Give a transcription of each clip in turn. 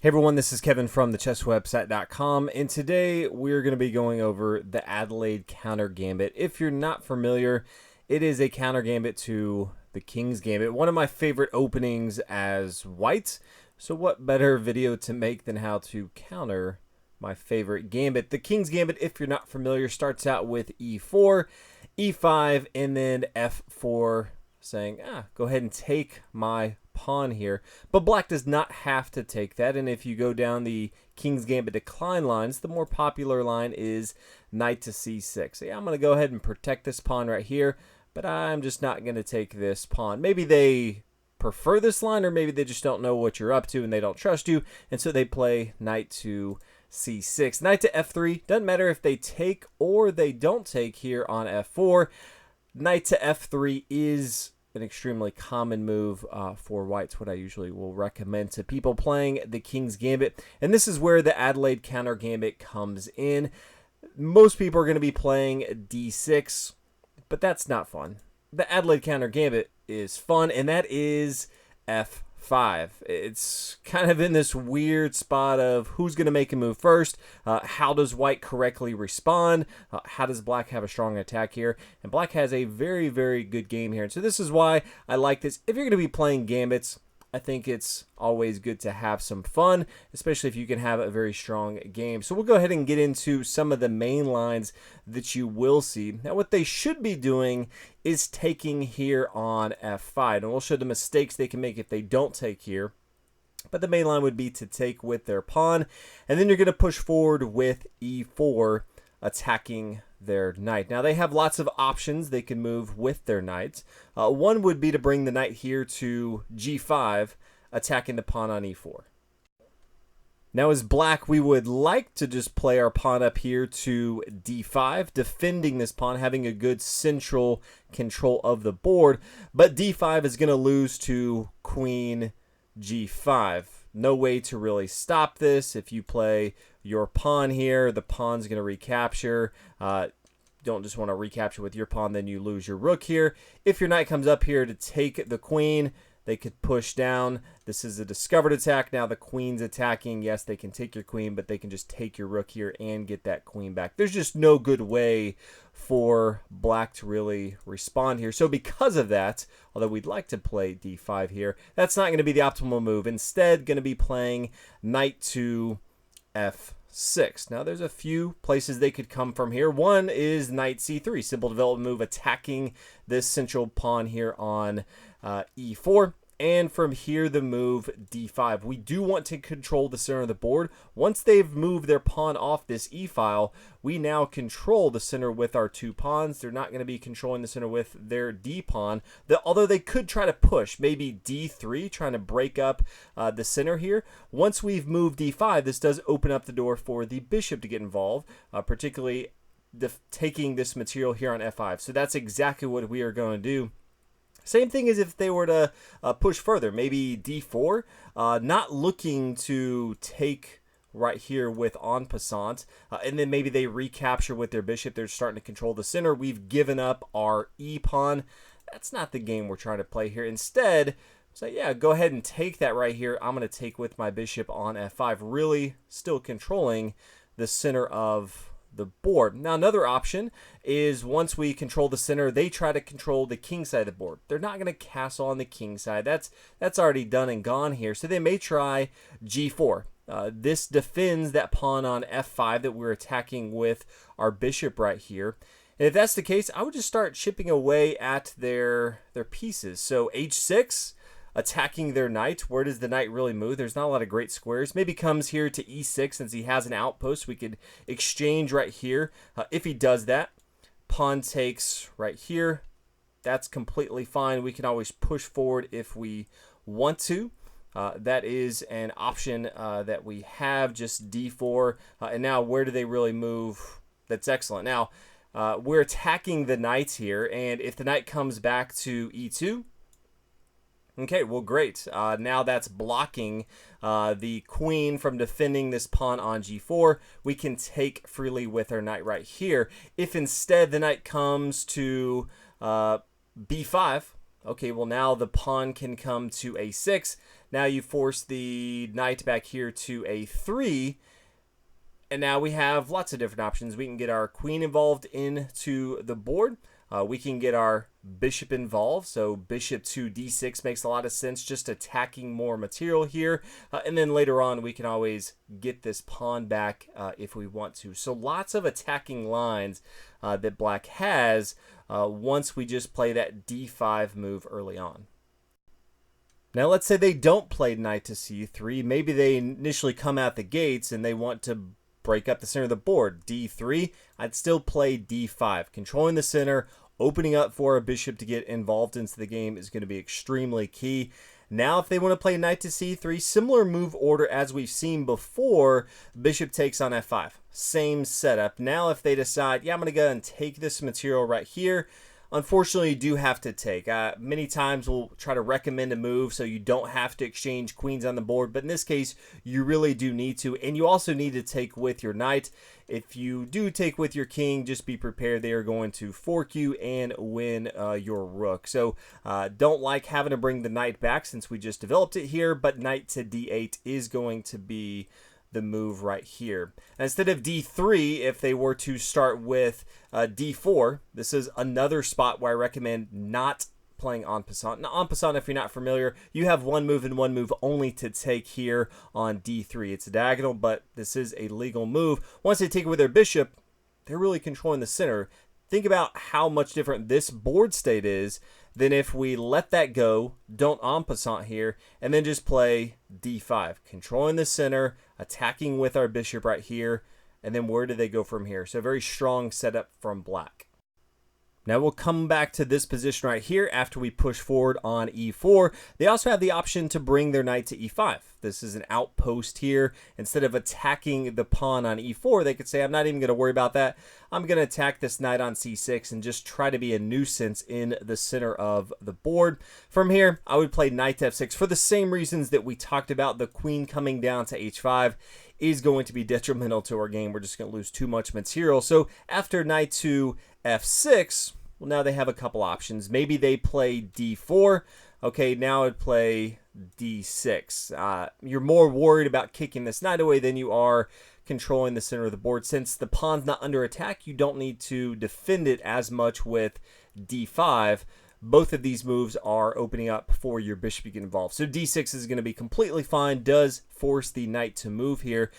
Hey everyone, this is Kevin from thechesswebsite.com, and today we're going to be going over the Adelaide counter gambit. If you're not familiar, it is a counter gambit to the King's Gambit, one of my favorite openings as white. So what better video to make than how to counter my favorite gambit. The King's Gambit, if you're not familiar, starts out with e4, e5, and then f4, saying, go ahead and take my pawn here. But black does not have to take that, and if you go down the King's Gambit decline lines, the more popular line is knight to c6. So yeah, I'm going to go ahead and protect this pawn right here, but I'm just not going to take this pawn. Maybe they prefer this line, or maybe they just don't know what you're up to and they don't trust you, and so they play knight to c6. Knight to f3, doesn't matter if they take or they don't take here on f4. Knight to f3 is an extremely common move for whites, what I usually will recommend to people playing the King's Gambit. And this is where the Adelaide counter gambit comes in. Most people are going to be playing d6, but that's not fun. The Adelaide counter gambit is fun, and that is f5. It's kind of in this weird spot of who's going to make a move first, how does white correctly respond, how does black have a strong attack here, and black has a very, very good game here. And so this is why I like this. If you're going to be playing gambits, I think it's always good to have some fun, especially if you can have a very strong game. So we'll go ahead and get into some of the main lines that you will see. Now, what they should be doing is taking here on f5, and we'll show the mistakes they can make if they don't take here. But the main line would be to take with their pawn, and then you're going to push forward with e4, attacking their knight. Now, they have lots of options they can move with their knight. One would be to bring the knight here to g5, attacking the pawn on e4. Now, as black, we would like to just play our pawn up here to d5, defending this pawn, having a good central control of the board. But d5 is going to lose to queen g5. No way to really stop this. If you play your pawn here, the pawn's going to recapture. Don't just want to recapture with your pawn, then you lose your rook here. If your knight comes up here to take the queen, they could push down. This is a discovered attack. Now the queen's attacking. Yes, they can take your queen, but they can just take your rook here and get that queen back. There's just no good way for black to really respond here. So because of that, although we'd like to play d5 here, that's not going to be the optimal move. Instead, going to be playing knight to f6. Now, there's a few places they could come from here. One is knight c3, simple development move, attacking this central pawn here on e4. And from here, the move d5. We do want to control the center of the board. Once they've moved their pawn off this e-file, we now control the center with our two pawns. They're not going to be controlling the center with their d-pawn, although they could try to push, maybe d3, trying to break up the center here. Once we've moved d5, this does open up the door for the bishop to get involved, particularly taking this material here on f5. So that's exactly what we are going to do. Same thing as if they were to push further, maybe d4, not looking to take right here with en passant, and then maybe they recapture with their bishop. They're starting to control the center. We've given up our e-pawn. That's not the game we're trying to play here. Instead, so yeah, go ahead and take that right here. I'm going to take with my bishop on f5, really still controlling the center of the board. Now, another option is once we control the center, they try to control the king side of the board. They're not going to castle on the king side. That's already done and gone here. So they may try g4. This defends that pawn on f5 that we're attacking with our bishop right here. And if that's the case, I would just start chipping away at their pieces. So h6, attacking their knight. Where does the knight really move? There's not a lot of great squares. Maybe comes here to e6 since he has an outpost. We could exchange right here. If he does that, pawn takes right here. That's completely fine. We can always push forward if we want to. That is an option that we have, just d4. And now where do they really move? That's excellent. Now, we're attacking the knight here, and if the knight comes back to e2, okay, well, great. Now that's blocking the queen from defending this pawn on g4. We can take freely with our knight right here. If instead the knight comes to b5, Okay, well now the pawn can come to a6. Now you force the knight back here to a3. And now we have lots of different options. We can get our queen involved into the board. We can get our bishop involved. So bishop to d6 makes a lot of sense, just attacking more material here. And then later on, we can always get this pawn back if we want to. So lots of attacking lines that black has once we just play that d5 move early on. Now let's say they don't play knight to c3. Maybe they initially come out the gates and they want to break up the center of the board. d3, I'd still play d5. Controlling the center, opening up for a bishop to get involved into the game is going to be extremely key. Now if they want to play knight to c3, similar move order as we've seen before, bishop takes on f5. Same setup. Now if they decide, yeah, I'm going to go and take this material right here, unfortunately, you do have to take. Many times we'll try to recommend a move so you don't have to exchange queens on the board, but in this case, you really do need to, and you also need to take with your knight. If you do take with your king, just be prepared. They are going to fork you and win your rook. So don't like having to bring the knight back since we just developed it here, but knight to d8 is going to be the move right here. Instead of d3, if they were to start with d4, this is another spot where I recommend not playing en passant. Now, en passant, if you're not familiar, you have one move and one move only to take here on d3. It's a diagonal, but this is a legal move. Once they take it with their bishop, they're really controlling the center. Think about how much different this board state is than if we let that go, don't en passant here, and then just play d5. Controlling the center, attacking with our bishop right here, and then where do they go from here? So a very strong setup from black. Now we'll come back to this position right here after we push forward on e4. They also have the option to bring their knight to e5. This is an outpost here. Instead of attacking the pawn on e4, they could say, I'm not even going to worry about that. I'm going to attack this knight on c6 and just try to be a nuisance in the center of the board. From here, I would play knight to f6 for the same reasons that we talked about. The queen coming down to h5 is going to be detrimental to our game. We're just going to lose too much material. So after knight to f6, well, now they have a couple options. Maybe they play d4. Okay, now I'd play d6. You're more worried about kicking this knight away than you are controlling the center of the board. Since the pawn's not under attack, you don't need to defend it as much with d5. Both of these moves are opening up for your bishop to get involved. So d6 is going to be completely fine. Does force the knight to move here.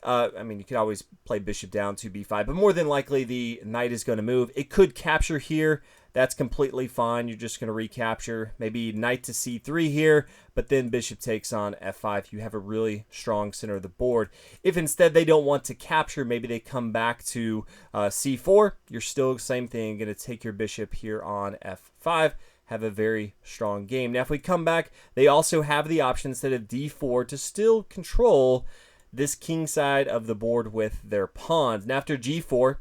I mean, you could always play bishop down to b5, but more than likely the knight is going to move. It could capture here. That's completely fine. You're just going to recapture. Maybe knight to c3 here, but then bishop takes on f5. You have a really strong center of the board. If instead they don't want to capture, maybe they come back to c4. You're still same thing. Going to take your bishop here on f5. Have a very strong game. Now, if we come back, they also have the option instead of d4 to still control this king side of the board with their pawns. Now after g4, a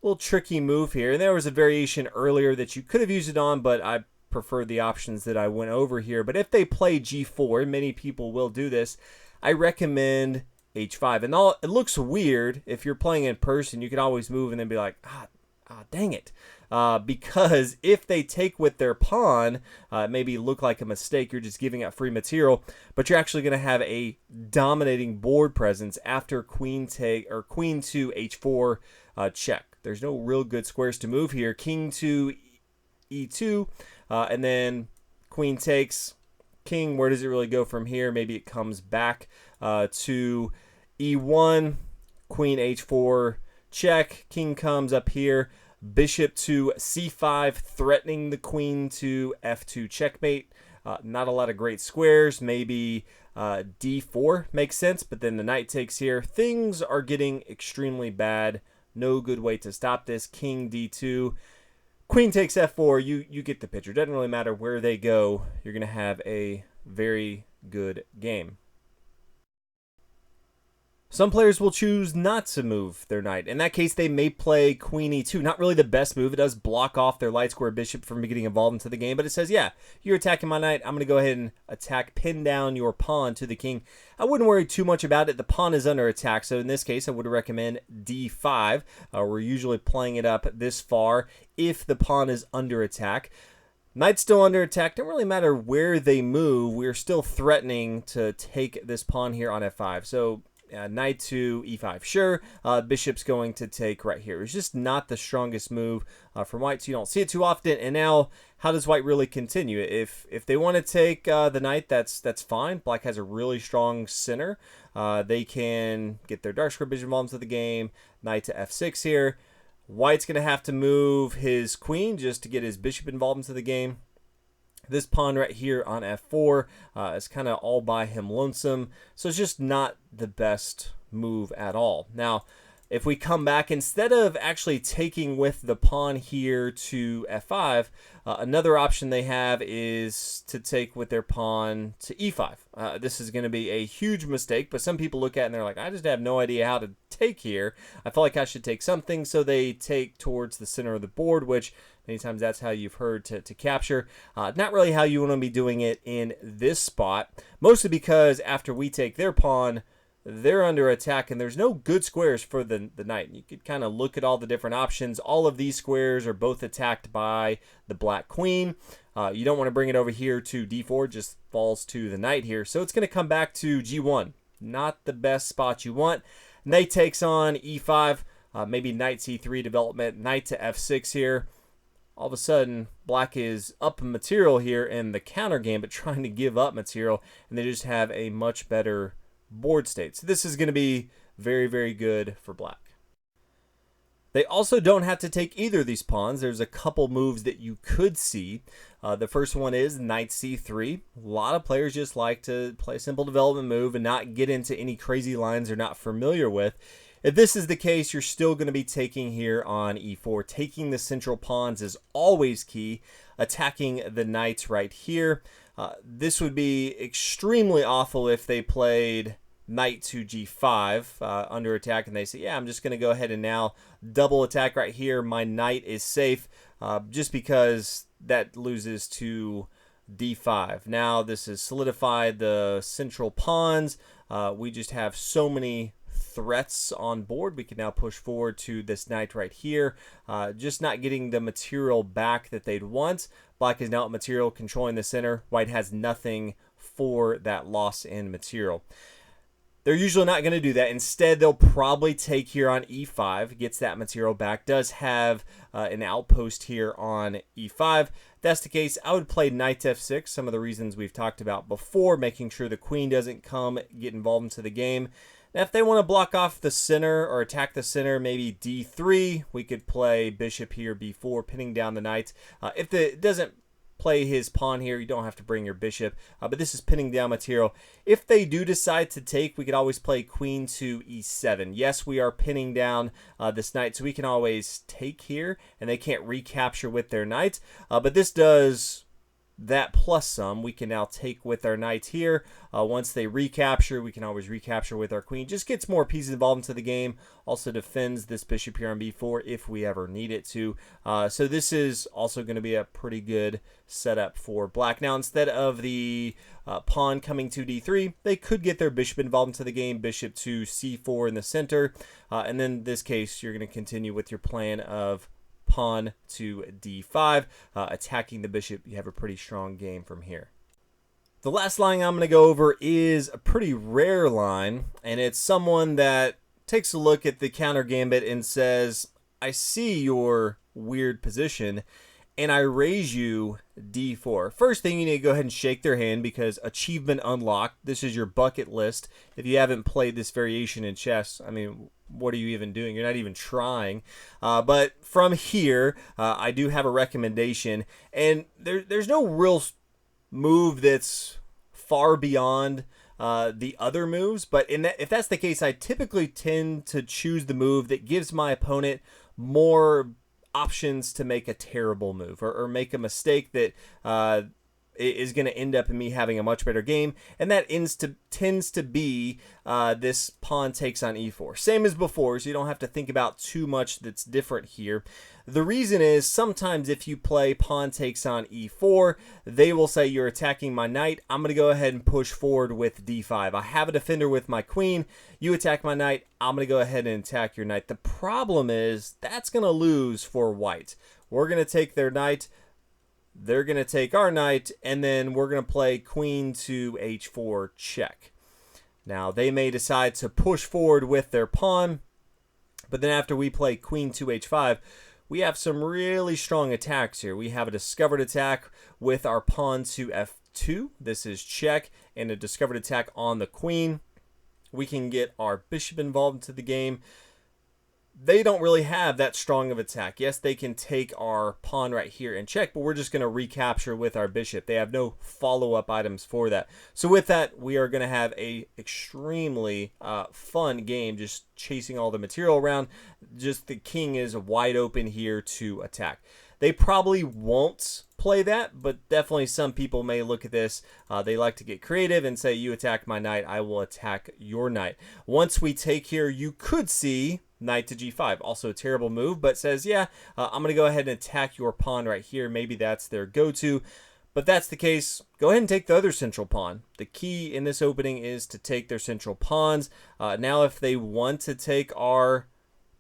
little tricky move here. And there was a variation earlier that you could have used it on, but I prefer the options that I went over here. But if they play g4, and many people will do this, I recommend h5. And it looks weird if you're playing in person. You can always move and then be like, dang it. Because if they take with their pawn, it maybe look like a mistake. You're just giving up free material, but you're actually going to have a dominating board presence after queen to h4 check. There's no real good squares to move here. King to e2, and then queen takes. King, where does it really go from here? Maybe it comes back to e1, queen h4 check. King comes up here. Bishop to c5, threatening the queen to f2 checkmate. Not a lot of great squares. Maybe d4 makes sense, but then the knight takes here. Things are getting extremely bad. No good way to stop this. King d2. Queen takes f4. You get the picture. Doesn't really matter where they go. You're going to have a very good game. Some players will choose not to move their knight. In that case, they may play queen e2. Not really the best move. It does block off their light square bishop from getting involved into the game, but it says, yeah, you're attacking my knight. I'm going to go ahead and pin down your pawn to the king. I wouldn't worry too much about it. The pawn is under attack, so in this case, I would recommend d5. We're usually playing it up this far if the pawn is under attack. Knight's still under attack. Don't really matter where they move. We're still threatening to take this pawn here on f5. So knight to e5. Sure, bishop's going to take right here. It's just not the strongest move from white, so you don't see it too often. And now, how does white really continue? If they want to take the knight, that's fine. Black has a really strong center. They can get their dark square bishop involved into the game. Knight to f6 here. White's going to have to move his queen just to get his bishop involved into the game. This pawn right here on f4 is kind of all by him lonesome, so it's just not the best move at all. Now, if we come back, instead of actually taking with the pawn here to f5, another option they have is to take with their pawn to e5. This is going to be a huge mistake, but some people look at it and they're like, I just have no idea how to take here. I feel like I should take something, so they take towards the center of the board, which many times that's how you've heard to capture. Not really how you want to be doing it in this spot, mostly because after we take their pawn, they're under attack, and there's no good squares for the knight. You could kind of look at all the different options. All of these squares are both attacked by the black queen. You don't want to bring it over here to d4, just falls to the knight here. So it's going to come back to g1. Not the best spot you want. Knight takes on e5, maybe knight c3 development, knight to f6 here. All of a sudden, black is up in material here in the counter gambit, trying to give up material, and they just have a much better board state. So this is going to be very, very good for black. They also don't have to take either of these pawns. There's a couple moves that you could see. The first one is knight c3. A lot of players just like to play a simple development move and not get into any crazy lines they're not familiar with. If this is the case, you're still going to be taking here on e4. Taking the central pawns is always key. Attacking the knights right here. This would be extremely awful if they played knight to g5 under attack, and they say, yeah, I'm just going to go ahead and now double attack right here. My knight is safe, just because that loses to d5. Now this has solidified the central pawns. We just have so many threats on board. We can now push forward to this knight right here, just not getting the material back that they'd want. Black is now at material, controlling the center. White has nothing for that loss in material. They're usually not going to do that. Instead, they'll probably take here on e5, gets that material back, does have an outpost here on e5. If that's the case, I would play knight f6, some of the reasons we've talked about before, making sure the queen doesn't come get involved into the game. Now, if they want to block off the center or attack the center, maybe d3, we could play bishop here, b4, pinning down the knight. If it doesn't play his pawn here, you don't have to bring your bishop, but this is pinning down material. If they do decide to take, we could always play queen to e7. Yes, we are pinning down this knight, so we can always take here, and they can't recapture with their knight, but this does that plus some. We can now take with our knight here. Once they recapture, we can always recapture with our queen. Just gets more pieces involved into the game. Also defends this bishop here on b4 if we ever need it to. So this is also going to be a pretty good setup for black. Now, instead of the pawn coming to d3, they could get their bishop involved into the game. Bishop to c4 in the center. And then in this case, you're going to continue with your plan of pawn to d5, attacking the bishop. You have a pretty strong game from here. The last line I'm going to go over is a pretty rare line, and it's someone that takes a look at the counter gambit and says, I see your weird position, and I raise you d4. First thing, you need to go ahead and shake their hand, because achievement unlocked. This is your bucket list. If you haven't played this variation in chess, I mean, what are you even doing? You're not even trying. But from here, I do have a recommendation, and there's no real move that's far beyond the other moves, but if that's the case, I typically tend to choose the move that gives my opponent more options to make a terrible move or make a mistake that is going to end up in me having a much better game, and that tends to be this pawn takes on e4. Same as before, so you don't have to think about too much that's different here. The reason is sometimes if you play pawn takes on e4, they will say you're attacking my knight. I'm going to go ahead and push forward with d5. I have a defender with my queen. You attack my knight. I'm going to go ahead and attack your knight. The problem is that's going to lose for white. We're going to take their knight. They're going to take our knight, and then we're going to play queen to h4 check. Now, they may decide to push forward with their pawn, but then after we play queen to h5, we have some really strong attacks here. We have a discovered attack with our pawn to f2. This is check, and a discovered attack on the queen. We can get our bishop involved into the game. They don't really have that strong of attack. Yes, they can take our pawn right here and check, but we're just going to recapture with our bishop. They have no follow-up items for that. So with that, we are going to have a extremely fun game, just chasing all the material around. Just the king is wide open here to attack. They probably won't play that, but definitely some people may look at this. They like to get creative and say, you attack my knight, I will attack your knight. Once we take here, you could see knight to g5. Also a terrible move, but says, yeah, I'm going to go ahead and attack your pawn right here. Maybe that's their go-to. But if that's the case, go ahead and take the other central pawn. The key in this opening is to take their central pawns. Now if they want to take our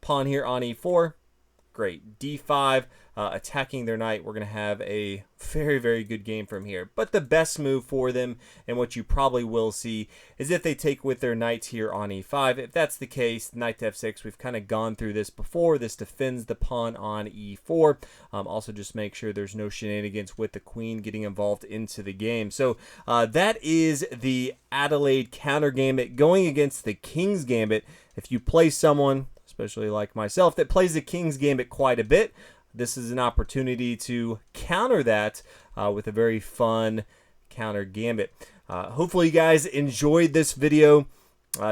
pawn here on e4, great. d5, attacking their knight. We're going to have a very, very good game from here. But the best move for them, and what you probably will see, is if they take with their knight here on e5. If that's the case, knight to f6, we've kind of gone through this before. This defends the pawn on e4. Also, just make sure there's no shenanigans with the queen getting involved into the game. So that is the Adelaide counter gambit going against the King's Gambit. If you play someone, especially like myself, that plays the King's Gambit quite a bit, this is an opportunity to counter that with a very fun counter gambit. Hopefully you guys enjoyed this video.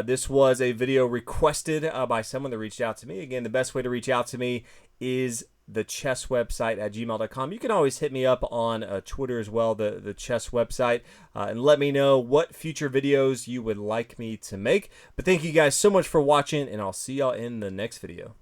This was a video requested by someone that reached out to me. Again, the best way to reach out to me is the chess website at gmail.com. You can always hit me up on Twitter as well, the chess website, and let me know what future videos you would like me to make. But thank you guys so much for watching, and I'll see y'all in the next video.